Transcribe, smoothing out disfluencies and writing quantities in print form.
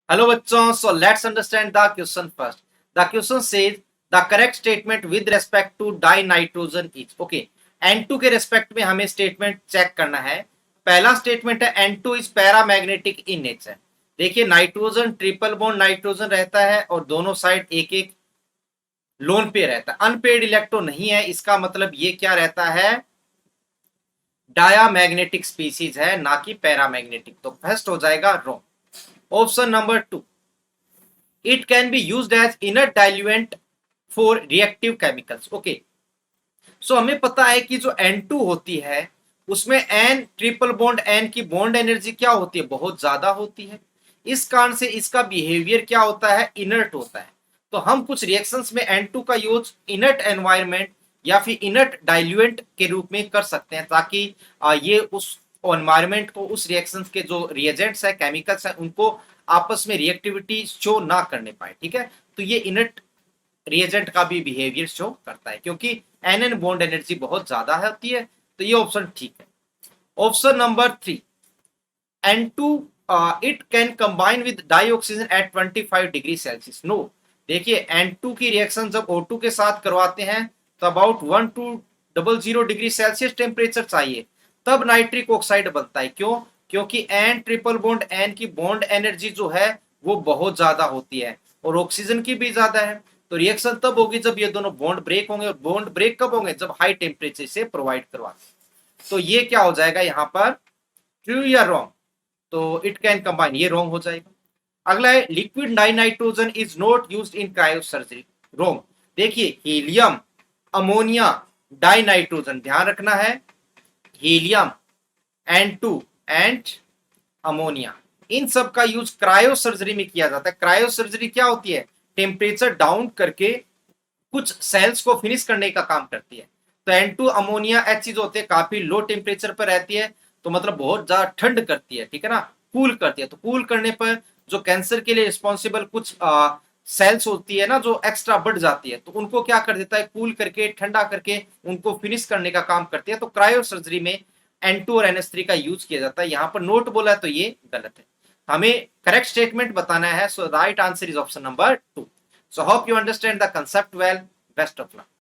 Hello बच्चों, so let's understand the question first. The question says the correct statement with respect to dinitrogen is. Okay, N2 के respect में हमें statement check करना है. पहला statement है N2 is paramagnetic in nature. देखिए, nitrogen triple bond nitrogen रहता है और दोनों साइड एक एक लोन पेयर रहता है, अनपेड इलेक्ट्रॉन नहीं है. इसका मतलब ये क्या रहता है, डायामैग्नेटिक स्पीसीज है, ना कि पैरामैग्नेटिक. तो फर्स्ट हो जाएगा wrong. Option number 2, it can be used as inert diluent for reactive chemicals. Okay, so हमें पता है कि जो N2 होती है उसमें N ट्रिपल बॉन्ड N की बॉन्ड एनर्जी क्या होती है, बहुत ज्यादा होती है. इस कारण से इसका बिहेवियर क्या होता है, इनर्ट होता है. तो हम कुछ रिएक्शंस में N2 का यूज इनर्ट एनवायरमेंट या फिर इनर्ट डाइल्यूएंट के रूप में कर सकते हैं, ताकि ये उस एनवायरमेंट को, उस रिएक्शंस के जो रिएजेंट्स है, केमिकल्स है, उनको आपस में रिएक्टिविटी शो ना करने पाए. ठीक है, तो ये इनर्ट रिएजेंट का भी बिहेवियर शो करता है, क्योंकि एन बॉन्ड एनर्जी बहुत ज्यादा होती है. तो ये ऑप्शन ठीक है. Option number 3, N2 it can combine with dioxygen at 25 degree Celsius. No, देखिए N2 की रिएक्शन जब O2 के साथ करवाते हैं तो अबाउट 1200 डिग्री सेल्सियस टेम्परेचर चाहिए, तब नाइट्रिक ऑक्साइड बनता है. क्यों? क्योंकि N ट्रिपल बॉन्ड N की बॉन्ड एनर्जी जो है वो बहुत ज्यादा होती है और ऑक्सीजन की भी ज्यादा है. तो रिएक्शन तब होगी जब ये दोनों बॉन्ड ब्रेक होंगे, और बॉन्ड ब्रेक कब होंगे, जब हाई टेम्परेचर से प्रोवाइड करवाते. तो ये क्या हो जाएगा यहाँ पर, ट्रू या रॉन्ग? तो इट कैन कंबाइन, ये रॉन्ग हो जाएगा. अगला है liquid dinitrogen is not used in cryosurgery. Wrong. देखिए, हीलियम, अमोनिया, डाइनाइट्रोजन, ध्यान रखना है, हीलियम, N2 एंड अमोनिया, इन सब का यूज क्रायो सर्जरी में किया जाता है. क्रायो सर्जरी क्या होती है, टेम्परेचर डाउन करके कुछ सेल्स को फिनिश करने का काम करती है. तो N2 अमोनिया एच चीज होती है, काफी लो टेम्परेचर पर रहती है, तो मतलब बहुत ज्यादा ठंड करती है. ठीक है ना, कूल करती है. तो कूल करने पर जो कैंसर के लिए रिस्पॉन्सिबल कुछ सेल्स होती है ना, जो एक्स्ट्रा बढ़ जाती है, तो उनको क्या कर देता है, कूल करके, ठंडा करके उनको फिनिश करने का काम करती है. तो क्रायो सर्जरी में N2 और NH3 का यूज किया जाता है. यहाँ पर नोट बोला है तो ये गलत है. हमें करेक्ट स्टेटमेंट बताना है. So right answer is option number 2. So hope you understand the concept well. Best of luck.